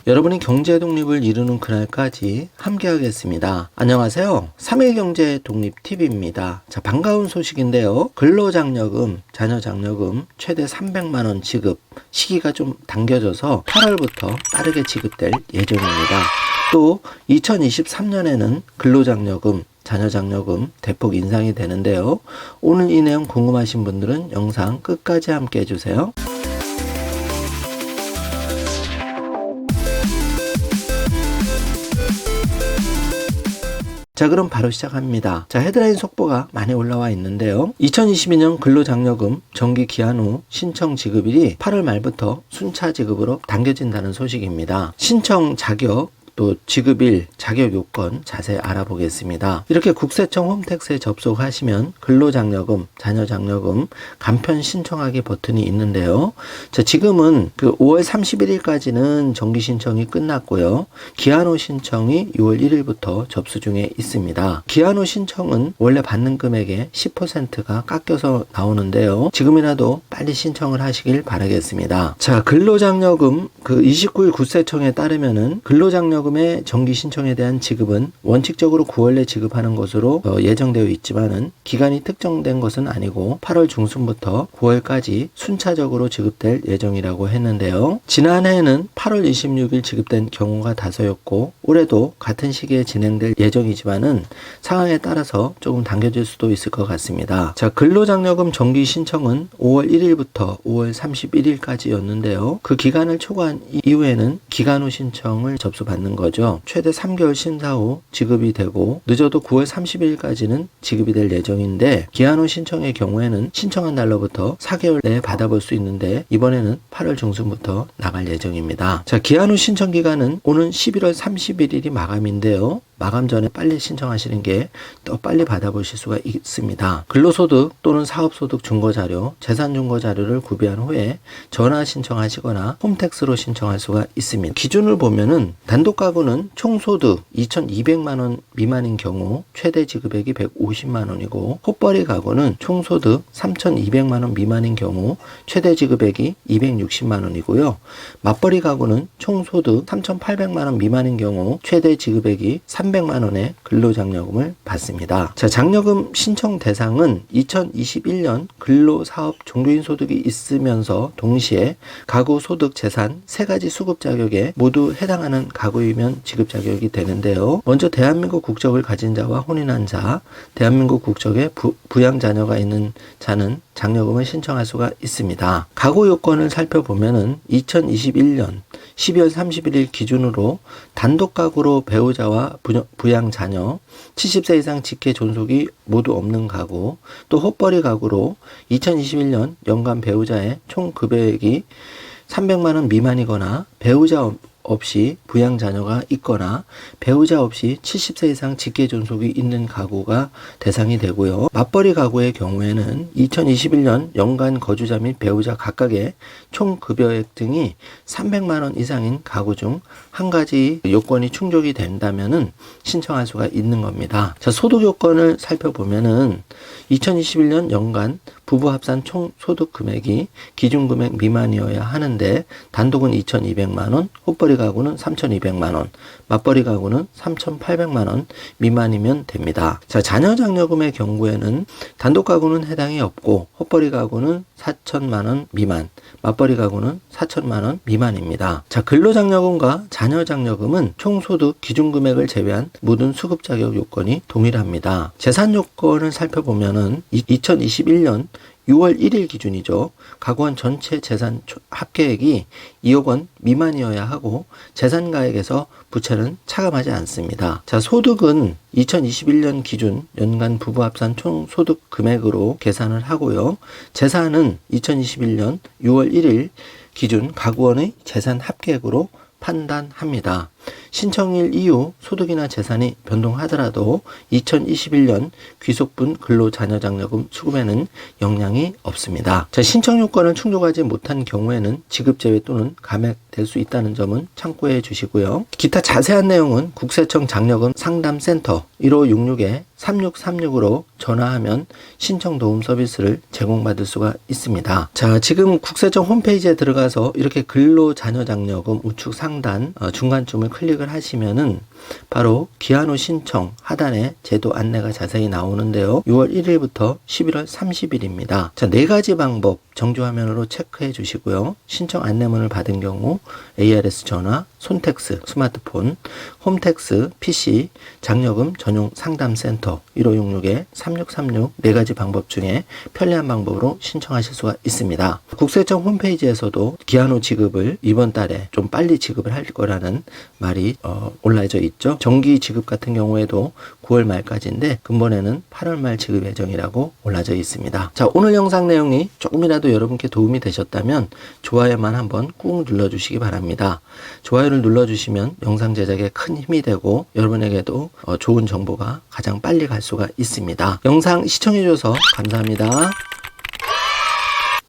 여러분이 경제 독립을 이루는 그날까지 함께하겠습니다. 안녕하세요. 3일 경제 독립 TV입니다. 자, 반가운 소식인데요. 근로장려금, 자녀장려금 최대 300만원 지급 시기가 좀 당겨져서 8월부터 빠르게 지급될 예정입니다. 또 2023년에는 근로장려금, 자녀장려금 대폭 인상이 되는데요. 오늘 이 내용 궁금하신 분들은 영상 끝까지 함께 해주세요. 자, 그럼 바로 시작합니다. 자, 헤드라인 속보가 많이 올라와 있는데요. 2022년 근로장려금 정기 기한 후 신청 지급일이 8월 말부터 순차 지급으로 당겨진다는 소식입니다. 신청 자격, 또 지급일, 자격 요건 자세히 알아보겠습니다. 이렇게 국세청 홈택스에 접속하시면 근로장려금, 자녀장려금 간편 신청하기 버튼이 있는데요. 자, 지금은 5월 31일까지는 정기 신청이 끝났고요. 기한 후 신청이 6월 1일부터 접수 중에 있습니다. 기한 후 신청은 원래 받는 금액의 10%가 깎여서 나오는데요. 지금이라도 빨리 신청을 하시길 바라겠습니다. 자, 근로장려금 29일 국세청에 따르면은 근로장려금의 정기 신청에 대한 지급은 원칙적으로 9월 내 지급하는 것으로 예정되어 있지만은 기간이 특정된 것은 아니고 8월 중순부터 9월까지 순차적으로 지급될 예정이라고 했는데요. 지난해에는 8월 26일 지급된 경우가 다소였고 올해도 같은 시기에 진행될 예정이지만은 상황에 따라서 조금 당겨질 수도 있을 것 같습니다. 자, 근로장려금 정기 신청은 5월 1일부터 5월 31일까지였는데요. 그 기간을 초과한 이후에는 기간 후 신청을 접수받는 거죠. 최대 3개월 심사 후 지급이 되고 늦어도 9월 30일까지는 지급이 될 예정인데 기한 후 신청의 경우에는 신청한 날로부터 4개월 내에 받아볼 수 있는데 이번에는 8월 중순부터 나갈 예정입니다. 자, 기한 후 신청 기간은 오는 11월 31일이 마감인데요. 마감 전에 빨리 신청하시는 게 더 빨리 받아보실 수가 있습니다. 근로소득 또는 사업소득 증거자료, 재산증거자료를 구비한 후에 전화 신청하시거나 홈택스로 신청할 수가 있습니다. 기준을 보면은 단독가구는 총소득 2,200만원 미만인 경우 최대 지급액이 150만원이고 헛벌이 가구는 총소득 3,200만원 미만인 경우 최대 지급액이 260만원이고요. 맞벌이 가구는 총소득 3,800만원 미만인 경우 최대 지급액이 300만원의 근로장려금을 받습니다. 자, 장려금 신청 대상은 2021년 근로사업 종료인 소득이 있으면서 동시에 가구 소득 재산 세 가지 수급 자격에 모두 해당하는 가구이면 지급 자격이 되는데요. 먼저 대한민국 국적을 가진 자와 혼인한 자, 대한민국 국적에 부양 자녀가 있는 자는 장려금을 신청할 수가 있습니다. 가구 요건을 살펴보면은 2021년 12월 31일 기준으로 단독 가구로 배우자와 부양 자녀, 70세 이상 직계 존속이 모두 없는 가구, 또 헛벌이 가구로 2021년 연간 배우자의 총 급여액이 300만원 미만이거나 배우자 없이 부양 자녀가 있거나 배우자 없이 70세 이상 직계 존속이 있는 가구가 대상이 되고요. 맞벌이 가구의 경우에는 2021년 연간 거주자 및 배우자 각각의 총 급여액 등이 300만원 이상인 가구 중 한 가지 요건이 충족이 된다면은 신청할 수가 있는 겁니다. 자, 소득 요건을 살펴보면은 2021년 연간 부부 합산 총 소득 금액이 기준 금액 미만이어야 하는데 단독은 2,200만원, 헛벌이 가구는 3,200만원, 맞벌이 가구는 3,800만원 미만이면 됩니다. 자, 자녀장려금의 경우에는 단독 가구는 해당이 없고 헛벌이 가구는 4,000만원 미만, 맞벌이 가구는 4,000만원 미만입니다. 자, 근로장려금과 자녀장려금은 총소득 기준금액을 제외한 모든 수급 자격 요건이 동일합니다. 재산 요건을 살펴보면은 2021년 6월 1일 기준이죠. 가구원 전체 재산 합계액이 2억 원 미만이어야 하고 재산가액에서 부채는 차감하지 않습니다. 자, 소득은 2021년 기준 연간 부부 합산 총 소득 금액으로 계산을 하고요. 재산은 2021년 6월 1일 기준 가구원의 재산 합계액으로 판단합니다. 신청일 이후 소득이나 재산이 변동하더라도 2021년 귀속분 근로자녀장려금 수급에는 영향이 없습니다. 자, 신청 요건을 충족하지 못한 경우에는 지급제외 또는 감액될 수 있다는 점은 참고해 주시고요. 기타 자세한 내용은 국세청 장려금 상담센터 1566에 3636으로 전화하면 신청 도움 서비스를 제공받을 수가 있습니다. 자, 지금 국세청 홈페이지에 들어가서 이렇게 근로자녀장려금 우측 상단 중간쯤을 클릭을 하시면은 바로 기한 후 신청 하단에 제도 안내가 자세히 나오는데요. 6월 1일부터 11월 30일입니다. 자, 4가지 방법 정주 화면으로 체크해 주시고요. 신청 안내문을 받은 경우 ARS 전화, 손택스 스마트폰, 홈택스 PC, 장려금 전용 상담센터 1566-3636 4가지 방법 중에 편리한 방법으로 신청하실 수가 있습니다. 국세청 홈페이지에서도 기한 후 지급을 이번 달에 좀 빨리 지급을 할 거라는 말이 올라져 있죠. 정기 지급 같은 경우에도 9월 말까지인데 근본에는 8월 말 지급 예정이라고 올라져 있습니다. 자, 오늘 영상 내용이 조금이라도 여러분께 도움이 되셨다면 좋아요만 한번 꾹 눌러주시기 바랍니다. 좋아요를 눌러주시면 영상 제작에 큰 힘이 되고 여러분에게도 좋은 정보가 가장 빨리 갈 수가 있습니다. 영상 시청해주셔서 감사합니다.